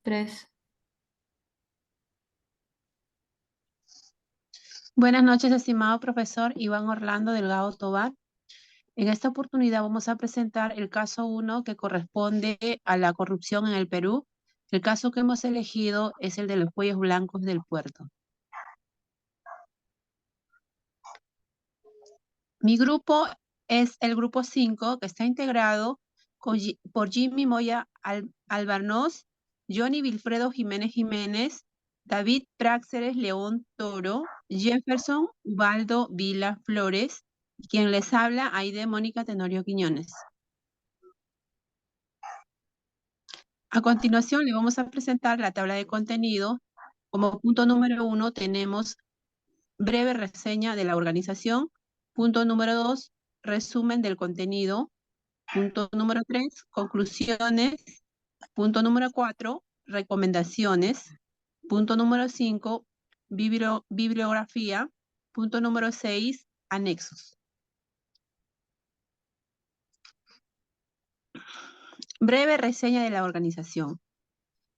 Tres. Buenas noches, estimado profesor Iván Orlando Delgado Tobar. En esta oportunidad vamos a presentar el caso 1 que corresponde a la corrupción en el Perú. El caso que hemos elegido es el de los cuellos blancos del puerto. Mi grupo es el grupo 5, que está integrado por Jimmy Moya Albarnoz, Johnny Wilfredo Jiménez Jiménez, David Práxeres León Toro, Jefferson Ubaldo Vila Flores, y quien les habla, Aide Mónica Tenorio Quiñones. A continuación, le vamos a presentar la tabla de contenido. Como punto número 1 tenemos breve reseña de la organización. Punto número 2, resumen del contenido. Punto número 3, conclusiones. Punto número 4, recomendaciones. Punto número 5, bibliografía. Punto número 6, anexos. Breve reseña de la organización.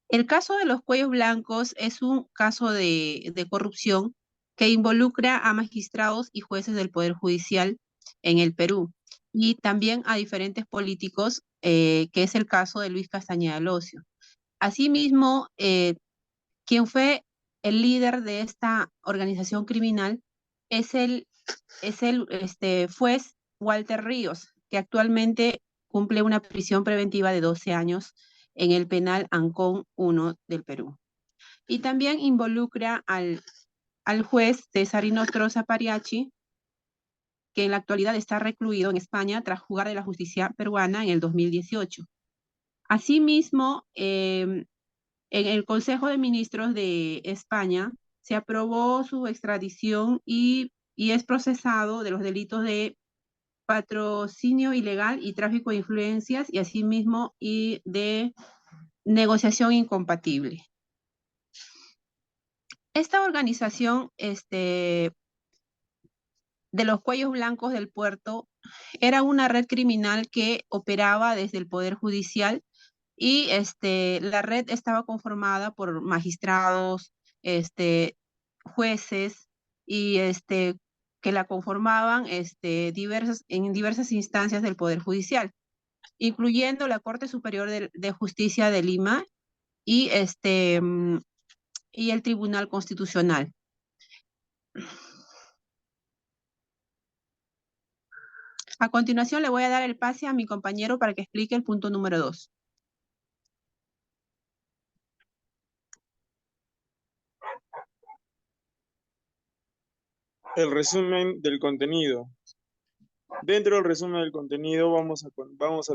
El caso de los cuellos blancos es un caso de corrupción que involucra a magistrados y jueces del Poder Judicial en el Perú y también a diferentes políticos, que es el caso de Luis Castañeda Locio. Asimismo, quien fue el líder de esta organización criminal es el juez Walter Ríos, que actualmente cumple una prisión preventiva de 12 años en el penal Ancón 1 del Perú. Y también involucra al juez César Nostroza Pariachi, que en la actualidad está recluido en España tras jugar de la justicia peruana en el 2018. Asimismo, en el Consejo de Ministros de España se aprobó su extradición y es procesado de los delitos de patrocinio ilegal y tráfico de influencias y asimismo y de negociación incompatible. Esta organización de los cuellos blancos del puerto era una red criminal que operaba desde el Poder Judicial y la red estaba conformada por magistrados, jueces y que la conformaban en diversas instancias del Poder Judicial, incluyendo la Corte Superior de Justicia de Lima y, y el Tribunal Constitucional. A continuación le voy a dar el pase a mi compañero para que explique el punto número 2. El resumen del contenido. Dentro del resumen del contenido vamos a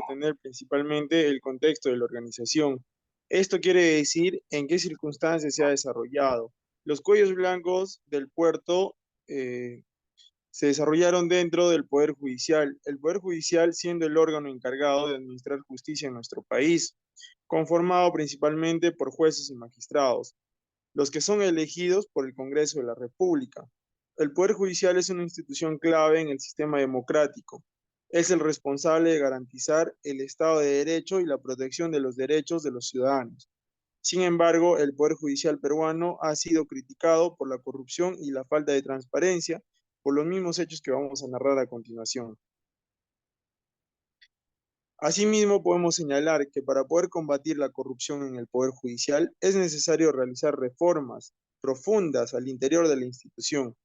tener principalmente el contexto de la organización. Esto quiere decir en qué circunstancias se ha desarrollado. Los cuellos blancos del puerto se desarrollaron dentro del Poder Judicial. El Poder Judicial siendo el órgano encargado de administrar justicia en nuestro país, conformado principalmente por jueces y magistrados, los que son elegidos por el Congreso de la República. El Poder Judicial es una institución clave en el sistema democrático. Es el responsable de garantizar el Estado de Derecho y la protección de los derechos de los ciudadanos. Sin embargo, el Poder Judicial peruano ha sido criticado por la corrupción y la falta de transparencia por los mismos hechos que vamos a narrar a continuación. Asimismo, podemos señalar que para poder combatir la corrupción en el Poder Judicial es necesario realizar reformas profundas al interior de la institución.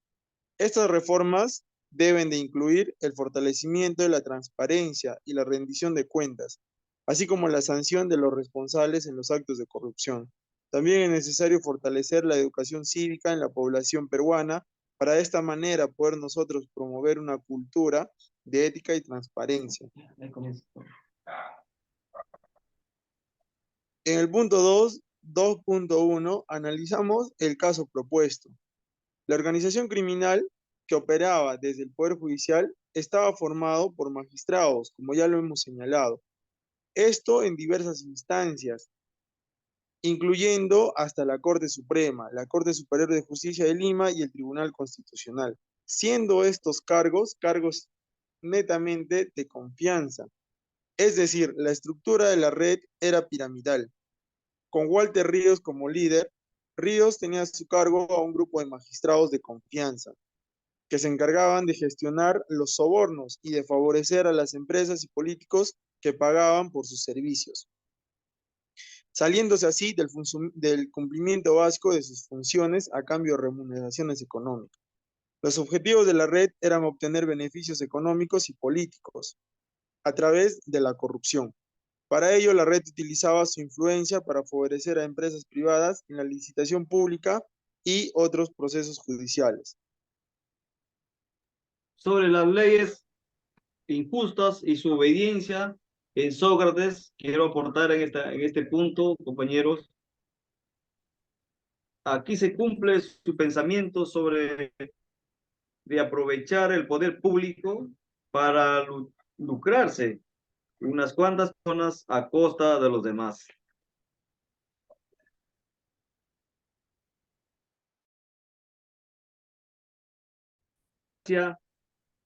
Estas reformas deben de incluir el fortalecimiento de la transparencia y la rendición de cuentas, así como la sanción de los responsables en los actos de corrupción. También es necesario fortalecer la educación cívica en la población peruana para de esta manera poder nosotros promover una cultura de ética y transparencia. En el punto 2.1, analizamos el caso propuesto. La organización criminal que operaba desde el Poder Judicial estaba formado por magistrados, como ya lo hemos señalado. Esto en diversas instancias, incluyendo hasta la Corte Suprema, la Corte Superior de Justicia de Lima y el Tribunal Constitucional, siendo estos cargos netamente de confianza. Es decir, la estructura de la red era piramidal, Con Walter Ríos como líder, Ríos tenía a su cargo a un grupo de magistrados de confianza que se encargaban de gestionar los sobornos y de favorecer a las empresas y políticos que pagaban por sus servicios, saliéndose así del cumplimiento básico de sus funciones a cambio de remuneraciones económicas. Los objetivos de la red eran obtener beneficios económicos y políticos a través de la corrupción. Para ello, la red utilizaba su influencia para favorecer a empresas privadas en la licitación pública y otros procesos judiciales. Sobre las leyes injustas y su obediencia en Sócrates, quiero aportar en este punto, compañeros. Aquí se cumple su pensamiento sobre de aprovechar el poder público para lucrarse unas cuantas personas a costa de los demás.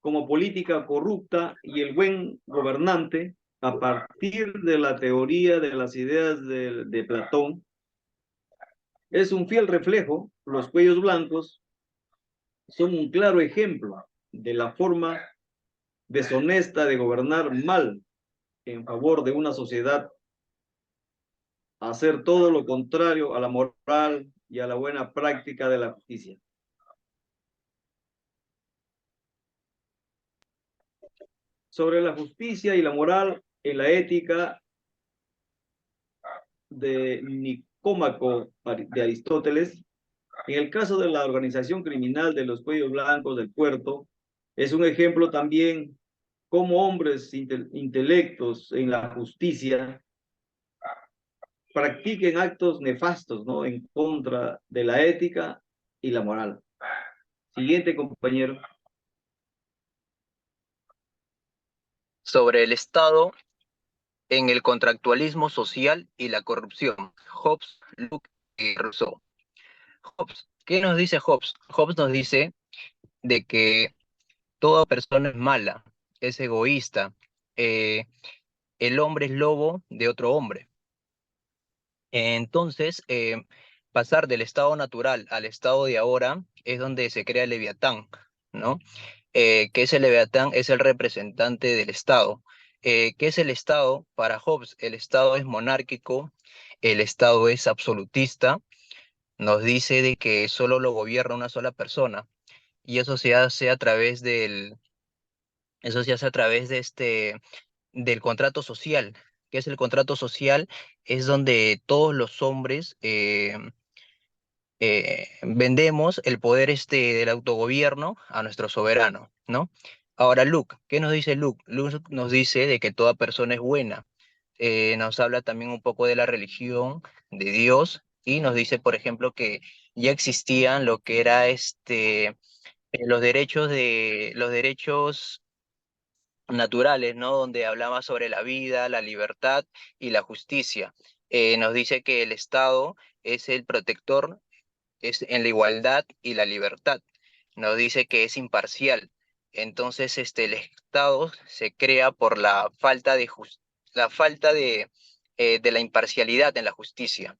Como política corrupta y el buen gobernante, a partir de la teoría de las ideas de Platón, es un fiel reflejo. Los cuellos blancos son un claro ejemplo de la forma deshonesta de gobernar mal en favor de una sociedad, hacer todo lo contrario a la moral y a la buena práctica de la justicia. Sobre la justicia y la moral en la ética de Nicómaco de Aristóteles, en el caso de la organización criminal de los cuellos blancos del puerto, es un ejemplo también cómo hombres intelectos en la justicia practiquen actos nefastos, ¿no?, en contra de la ética y la moral. Siguiente, compañero. Sobre el Estado en el contractualismo social y la corrupción. Hobbes, Locke y Rousseau. Hobbes, ¿qué nos dice Hobbes? Hobbes nos dice de que toda persona es mala, es egoísta, el hombre es lobo de otro hombre. Entonces, pasar del estado natural al estado de ahora es donde se crea el Leviatán, ¿no? Que ese Leviatán es el representante del Estado. ¿Qué es el Estado? Para Hobbes, el Estado es monárquico, el Estado es absolutista, nos dice de que solo lo gobierna una sola persona, y eso se hace a través del contrato social. ¿Qué es el contrato social? Es donde todos los hombres vendemos el poder del autogobierno a nuestro soberano, ¿no? Ahora, Luke, ¿qué nos dice Luke? Luke nos dice de que toda persona es buena. Nos habla también un poco de la religión, de Dios, y nos dice, por ejemplo, que ya existían lo que era los derechos naturales, ¿no? Donde hablaba sobre la vida, la libertad y la justicia. Nos dice que el Estado es el protector, es en la igualdad y la libertad. Nos dice que es imparcial. Entonces, el Estado se crea por la falta de la imparcialidad en la justicia.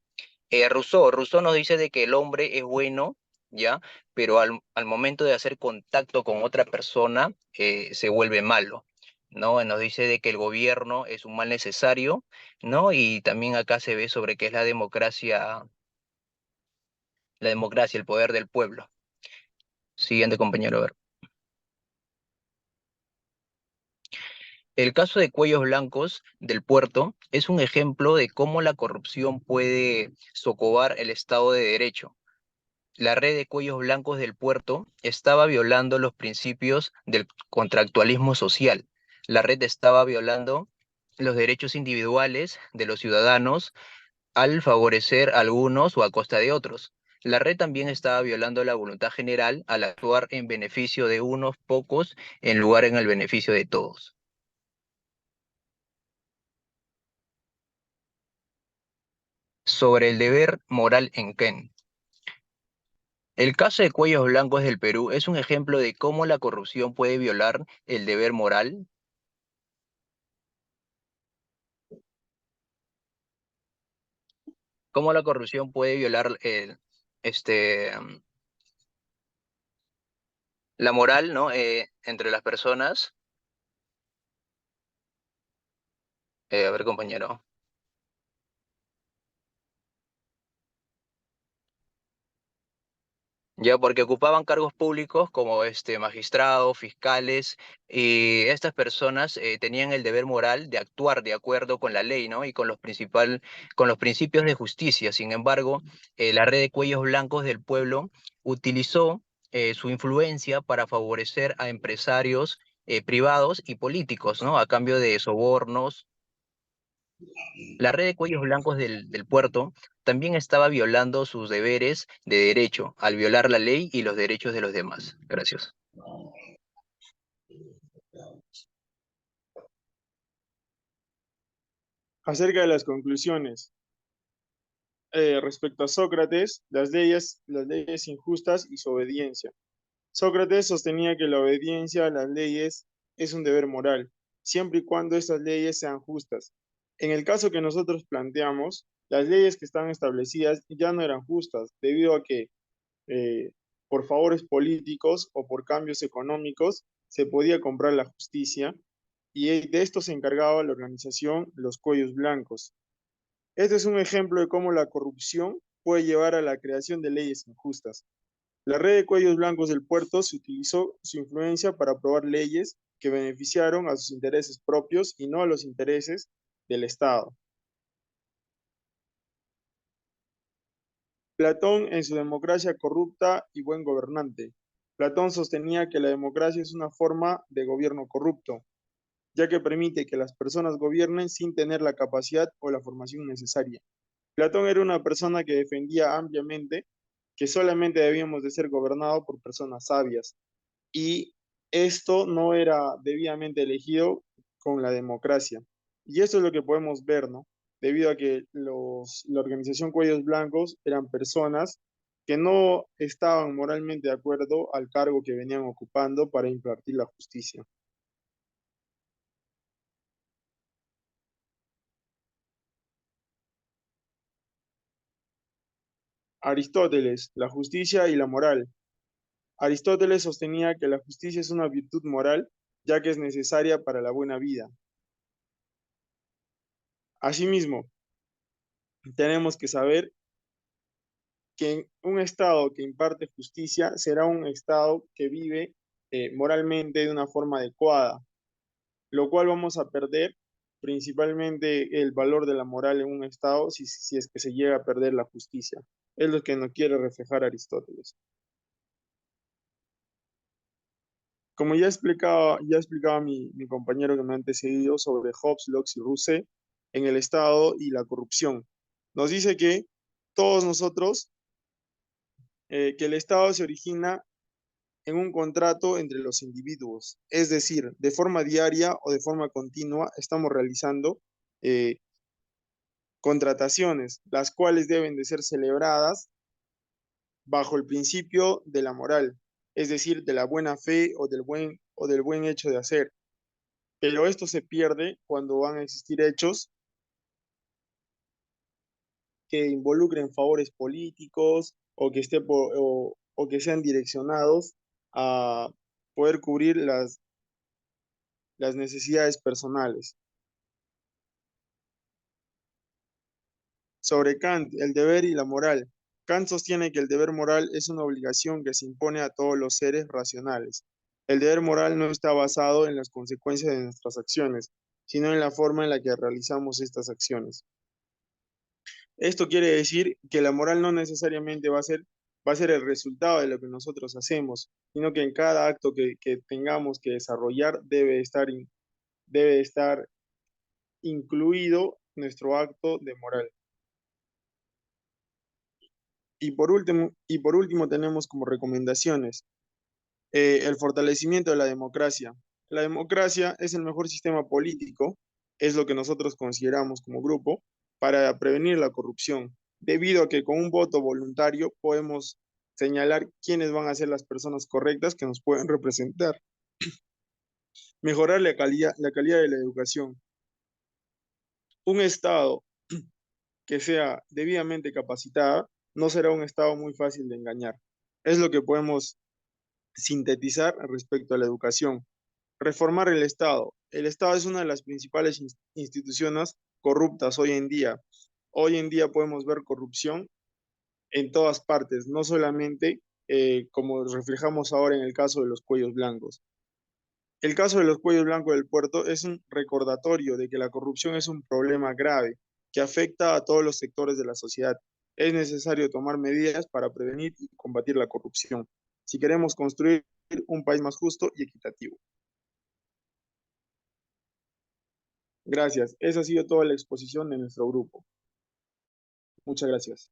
Rousseau nos dice de que el hombre es bueno, ¿ya? Pero al momento de hacer contacto con otra persona, se vuelve malo, ¿no? Nos dice de que el gobierno es un mal necesario, ¿no? Y también acá se ve sobre qué es la democracia, el poder del pueblo. Siguiente, compañero, a ver. El caso de Cuellos Blancos del Puerto es un ejemplo de cómo la corrupción puede socavar el Estado de Derecho. La red de Cuellos Blancos del Puerto estaba violando los principios del contractualismo social. La red estaba violando los derechos individuales de los ciudadanos al favorecer a algunos o a costa de otros. La red también estaba violando la voluntad general al actuar en beneficio de unos pocos en lugar en el beneficio de todos. Sobre el deber moral en Kent. El caso de Cuellos Blancos del Perú es un ejemplo de cómo la corrupción puede violar el deber moral. cómo la corrupción puede violar la moral, ¿no? Entre las personas. A ver, compañero. Ya, porque ocupaban cargos públicos como magistrados, fiscales, y estas personas tenían el deber moral de actuar de acuerdo con la ley, ¿no? Y con con los principios de justicia. Sin embargo, la red de cuellos blancos del pueblo utilizó su influencia para favorecer a empresarios privados y políticos, ¿no? A cambio de sobornos. La red de cuellos blancos del puerto también estaba violando sus deberes de derecho al violar la ley y los derechos de los demás. Gracias. Acerca de las conclusiones. Respecto a Sócrates, las leyes injustas y su obediencia. Sócrates sostenía que la obediencia a las leyes es un deber moral, siempre y cuando estas leyes sean justas. En el caso que nosotros planteamos, las leyes que están establecidas ya no eran justas, debido a que eh, por favores políticos o por cambios económicos se podía comprar la justicia, y de esto se encargaba la organización Los Cuellos Blancos. Este es un ejemplo de cómo la corrupción puede llevar a la creación de leyes injustas. La red de cuellos blancos del puerto se utilizó su influencia para aprobar leyes que beneficiaron a sus intereses propios y no a los intereses del Estado. Platón en su Democracia corrupta y buen gobernante. Platón sostenía que la democracia es una forma de gobierno corrupto, ya que permite que las personas gobiernen sin tener la capacidad o la formación necesaria. Platón era una persona que defendía ampliamente que solamente debíamos de ser gobernados por personas sabias, y esto no era debidamente elegido con la democracia. Y esto es lo que podemos ver, ¿no? Debido a que la organización Cuellos Blancos eran personas que no estaban moralmente de acuerdo al cargo que venían ocupando para impartir la justicia. Aristóteles, la justicia y la moral. Aristóteles sostenía que la justicia es una virtud moral, ya que es necesaria para la buena vida. Asimismo, tenemos que saber que un Estado que imparte justicia será un Estado que vive moralmente de una forma adecuada, lo cual vamos a perder principalmente el valor de la moral en un Estado si es que se llega a perder la justicia. Es lo que nos quiere reflejar Aristóteles. Como ya explicaba mi compañero que me ha antecedido sobre Hobbes, Locke y Rousseau en el Estado y la corrupción, nos dice que todos nosotros, que el Estado se origina en un contrato entre los individuos, es decir, de forma diaria o de forma continua estamos realizando eh, contrataciones, las cuales deben de ser celebradas bajo el principio de la moral, es decir, de la buena fe o del buen hecho de hacer. Pero esto se pierde cuando van a existir hechos que involucren favores políticos o que, o que sean direccionados a poder cubrir las necesidades personales. Sobre Kant, el deber y la moral. Kant sostiene que el deber moral es una obligación que se impone a todos los seres racionales. El deber moral no está basado en las consecuencias de nuestras acciones, sino en la forma en la que realizamos estas acciones. Esto quiere decir que la moral no necesariamente va a ser el resultado de lo que nosotros hacemos, sino que en cada acto que tengamos que desarrollar debe estar incluido nuestro acto de moral. Y por último tenemos como recomendaciones el fortalecimiento de la democracia. La democracia es el mejor sistema político, es lo que nosotros consideramos como grupo, para prevenir la corrupción, debido a que con un voto voluntario podemos señalar quiénes van a ser las personas correctas que nos pueden representar. Mejorar la calidad de la educación. Un Estado que sea debidamente capacitada, no será un Estado muy fácil de engañar. Es lo que podemos sintetizar respecto a la educación. Reformar el Estado. El Estado es una de las principales instituciones corruptas hoy en día. Hoy en día podemos ver corrupción en todas partes, no solamente como reflejamos ahora en el caso de los cuellos blancos. El caso de los cuellos blancos del puerto es un recordatorio de que la corrupción es un problema grave que afecta a todos los sectores de la sociedad. Es necesario tomar medidas para prevenir y combatir la corrupción si queremos construir un país más justo y equitativo. Gracias. Esa ha sido toda la exposición de nuestro grupo. Muchas gracias.